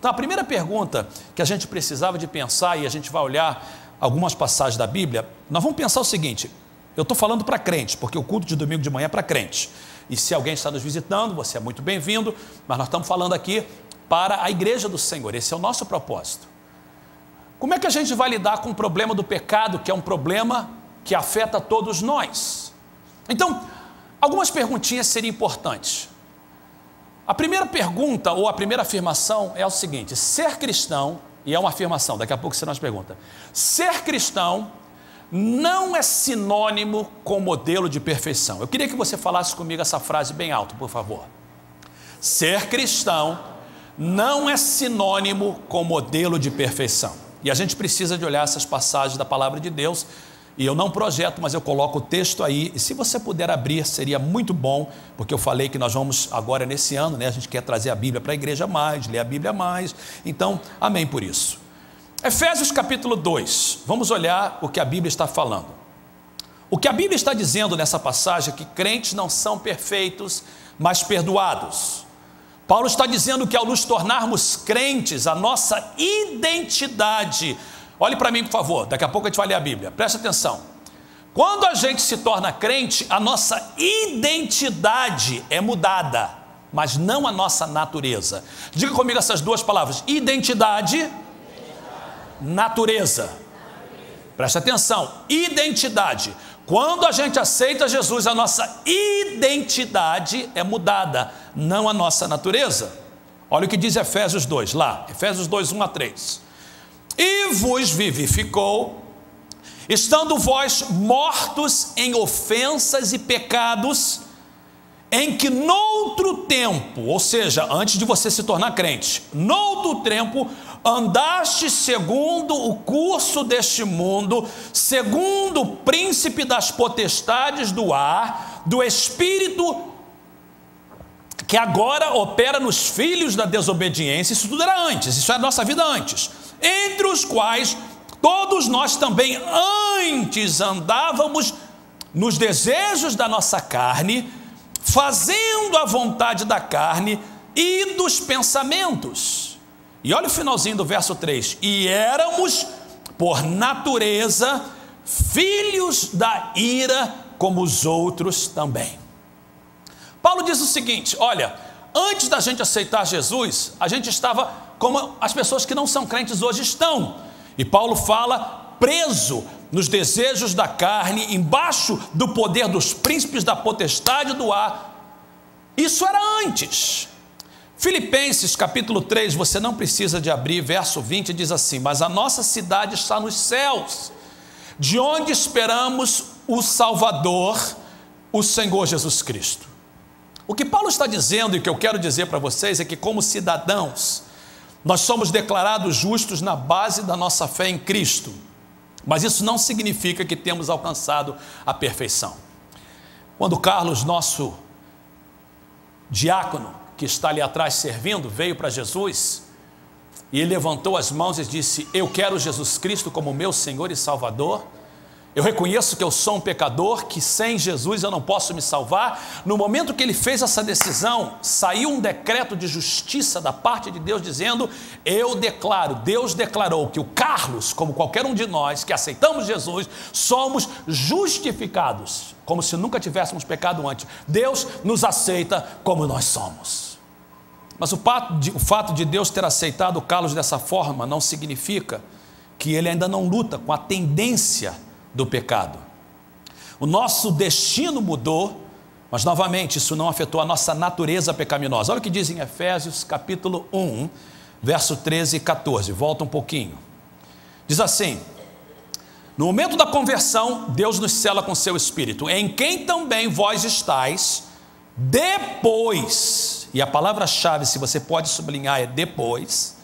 Então a primeira pergunta que a gente precisava de pensar, e a gente vai olhar algumas passagens da Bíblia, nós vamos pensar o seguinte: eu estou falando para crente, porque o culto de domingo de manhã é para crente, e se alguém está nos visitando, você é muito bem-vindo, mas nós estamos falando aqui para a igreja do Senhor, esse é o nosso propósito. Como é que a gente vai lidar com o problema do pecado, que é um problema que afeta todos nós? Então, algumas perguntinhas seriam importantes. A primeira pergunta ou a primeira afirmação é o seguinte: ser cristão, e é uma afirmação, daqui a pouco você nos pergunta, ser cristão não é sinônimo com modelo de perfeição. Eu queria que você falasse comigo essa frase bem alto, por favor. Ser cristão não é sinônimo com modelo de perfeição. E a gente precisa de olhar essas passagens da palavra de Deus, e eu não projeto, mas eu coloco o texto aí, e se você puder abrir, seria muito bom, porque eu falei que nós vamos agora nesse ano, né, a gente quer trazer a Bíblia para a igreja mais, ler a Bíblia mais, então, amém por isso. Efésios capítulo 2, vamos olhar o que a Bíblia está falando. O que a Bíblia está dizendo nessa passagem é que crentes não são perfeitos, mas perdoados. Paulo está dizendo que ao nos tornarmos crentes, a nossa identidade, olhe para mim por favor, daqui a pouco a gente vai ler a Bíblia, presta atenção. Quando a gente se torna crente, a nossa identidade é mudada, mas não a nossa natureza. Diga comigo essas duas palavras: identidade, natureza. Presta atenção, identidade. Quando a gente aceita Jesus, a nossa identidade é mudada, não a nossa natureza. Olha o que diz Efésios 2, lá, Efésios 2, 1 a 3. E vos vivificou, estando vós mortos em ofensas e pecados, em que noutro tempo, ou seja, antes de você se tornar crente, noutro tempo, andaste segundo o curso deste mundo, segundo o príncipe das potestades do ar, do espírito que agora opera nos filhos da desobediência. Isso tudo era antes, isso é a nossa vida antes, entre os quais todos nós também antes andávamos nos desejos da nossa carne, fazendo a vontade da carne e dos pensamentos. E olha o finalzinho do verso 3: e éramos por natureza filhos da ira, como os outros também. Paulo diz o seguinte: olha, antes da gente aceitar Jesus, a gente estava como as pessoas que não são crentes hoje estão. E Paulo fala, preso nos desejos da carne, embaixo do poder dos príncipes da potestade do ar. Isso era antes. Filipenses capítulo 3, você não precisa de abrir, verso 20 diz assim: mas a nossa cidade está nos céus, de onde esperamos o Salvador, o Senhor Jesus Cristo. O que Paulo está dizendo, e o que eu quero dizer para vocês, é que como cidadãos, nós somos declarados justos na base da nossa fé em Cristo, mas isso não significa que temos alcançado a perfeição. Quando Carlos, nosso diácono, que está ali atrás servindo, veio para Jesus, e ele levantou as mãos e disse: eu quero Jesus Cristo como meu Senhor e Salvador, eu reconheço que eu sou um pecador, que sem Jesus eu não posso me salvar. No momento que ele fez essa decisão, saiu um decreto de justiça da parte de Deus dizendo: eu declaro, Deus declarou que o Carlos, como qualquer um de nós que aceitamos Jesus, somos justificados, como se nunca tivéssemos pecado antes. Deus nos aceita como nós somos. Mas o fato de Deus ter aceitado o Carlos dessa forma não significa que ele ainda não luta com a tendência do pecado. O nosso destino mudou, mas novamente isso não afetou a nossa natureza pecaminosa. Olha o que diz em Efésios capítulo 1, verso 13 e 14, volta um pouquinho. Diz assim: no momento da conversão, Deus nos sela com seu Espírito, em quem também vós estáis depois, e a palavra-chave, se você pode sublinhar, é depois,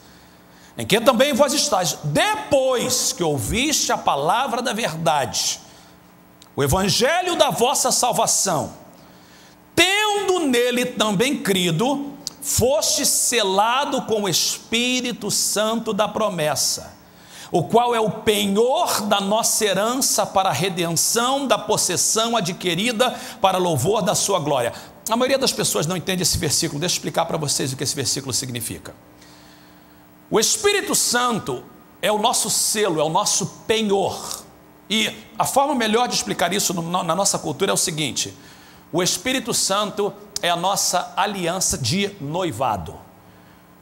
em que também vós estáis, depois que ouviste a palavra da verdade, o evangelho da vossa salvação, tendo nele também crido, foste selado com o Espírito Santo da promessa, o qual é o penhor da nossa herança para a redenção da possessão adquirida para louvor da sua glória. A maioria das pessoas não entende esse versículo. Deixa eu explicar para vocês o que esse versículo significa. O Espírito Santo é o nosso selo, é o nosso penhor. E a forma melhor de explicar isso na nossa cultura é o seguinte: o Espírito Santo é a nossa aliança de noivado.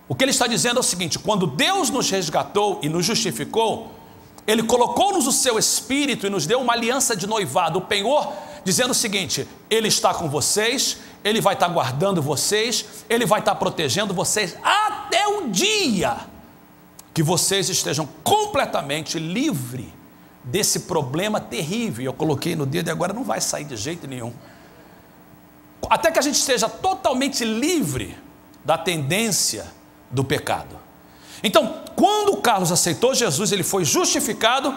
O que ele está dizendo é o seguinte: quando Deus nos resgatou e nos justificou, Ele colocou-nos o seu Espírito e nos deu uma aliança de noivado, o penhor, dizendo o seguinte: Ele está com vocês, Ele vai estar guardando vocês, Ele vai estar protegendo vocês até o dia que vocês estejam completamente livres desse problema terrível. Eu coloquei no dedo e agora não vai sair de jeito nenhum. Até que a gente esteja totalmente livre da tendência do pecado. Então, quando o Carlos aceitou Jesus, ele foi justificado,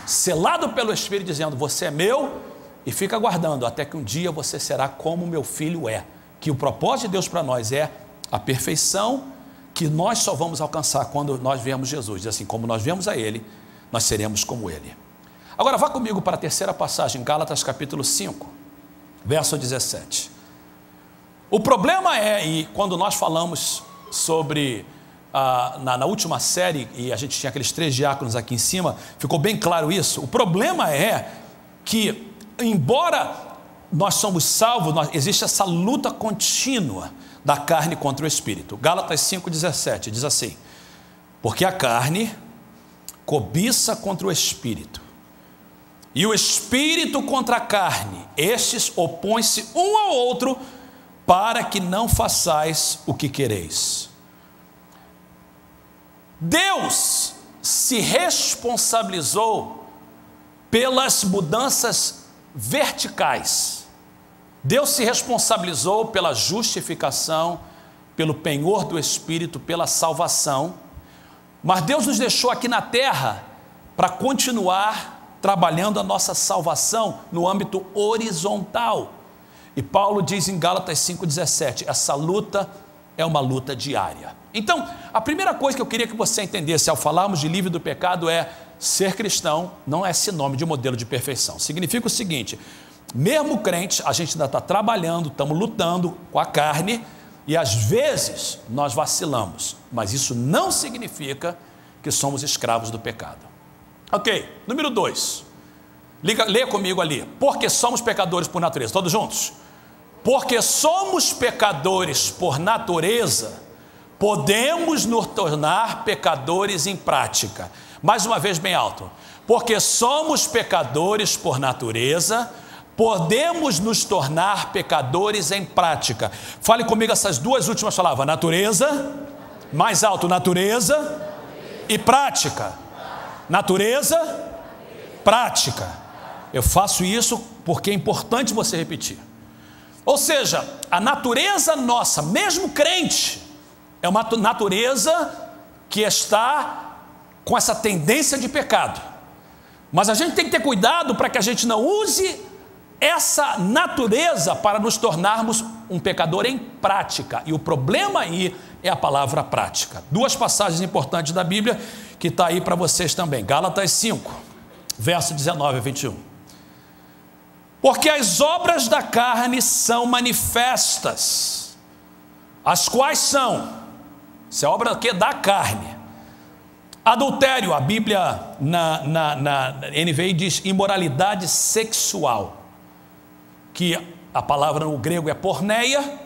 selado pelo Espírito, dizendo: você é meu, e fica aguardando até que um dia você será como meu filho é. Que o propósito de Deus para nós é a perfeição, que nós só vamos alcançar quando nós vemos Jesus. E assim como nós vemos a Ele, nós seremos como Ele. Agora vá comigo para a terceira passagem, Gálatas capítulo 5, verso 17. O problema é, e quando nós falamos sobre, na última série, e a gente tinha aqueles 3 diáconos aqui em cima, ficou bem claro isso. O problema é que, embora nós somos salvos, existe essa luta contínua da carne contra o Espírito. Gálatas 5,17 diz assim: porque a carne cobiça contra o Espírito, e o Espírito contra a carne, estes opõem-se um ao outro, para que não façais o que quereis. Deus se responsabilizou pelas mudanças verticais. Deus se responsabilizou pela justificação, pelo penhor do Espírito, pela salvação. Mas Deus nos deixou aqui na terra para continuar trabalhando a nossa salvação no âmbito horizontal. E Paulo diz em Gálatas 5,17, essa luta é uma luta diária. Então, a primeira coisa que eu queria que você entendesse ao falarmos de livre do pecado é: ser cristão não é sinônimo de modelo de perfeição. Significa o seguinte: mesmo crente, a gente ainda está trabalhando, estamos lutando com a carne, e às vezes nós vacilamos, mas isso não significa que somos escravos do pecado. Ok, número 2, leia comigo ali: porque somos pecadores por natureza. Todos juntos? Porque somos pecadores por natureza, podemos nos tornar pecadores em prática. Mais uma vez bem alto: porque somos pecadores por natureza, podemos nos tornar pecadores em prática. Fale comigo essas duas últimas palavras: natureza, mais alto, natureza e prática. Natureza, prática. Eu faço isso porque é importante você repetir. Ou seja, a natureza nossa, mesmo crente, é uma natureza que está com essa tendência de pecado. Mas a gente tem que ter cuidado para que a gente não use essa natureza para nos tornarmos um pecador em prática. E o problema aí é a palavra prática. 2 passagens importantes da Bíblia que está aí para vocês também. Gálatas 5, verso 19 a 21. Porque as obras da carne são manifestas, as quais são, isso é obra da carne: adultério, a Bíblia na NVI diz imoralidade sexual, que a palavra no grego é porneia,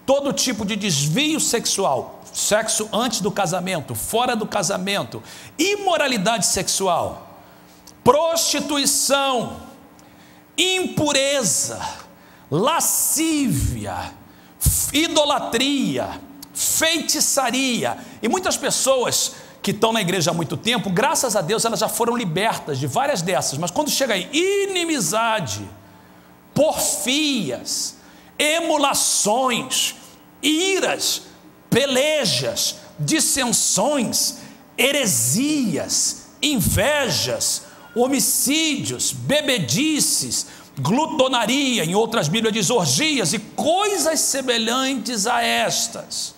todo tipo de desvio sexual, sexo antes do casamento, fora do casamento, imoralidade sexual, prostituição, impureza, lascívia, idolatria, feitiçaria. E muitas pessoas que estão na igreja há muito tempo, graças a Deus, elas já foram libertas de várias dessas, mas quando chega aí, inimizade, porfias, emulações, iras, pelejas, dissensões, heresias, invejas, homicídios, bebedices, glutonaria, em outras Bíblias diz orgias e coisas semelhantes a estas,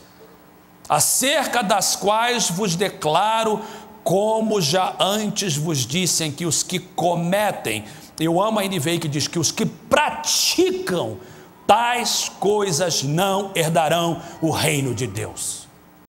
acerca das quais vos declaro, como já antes vos dissem, que os que cometem, eu amo a NVI que diz que os que praticam tais coisas não herdarão o reino de Deus.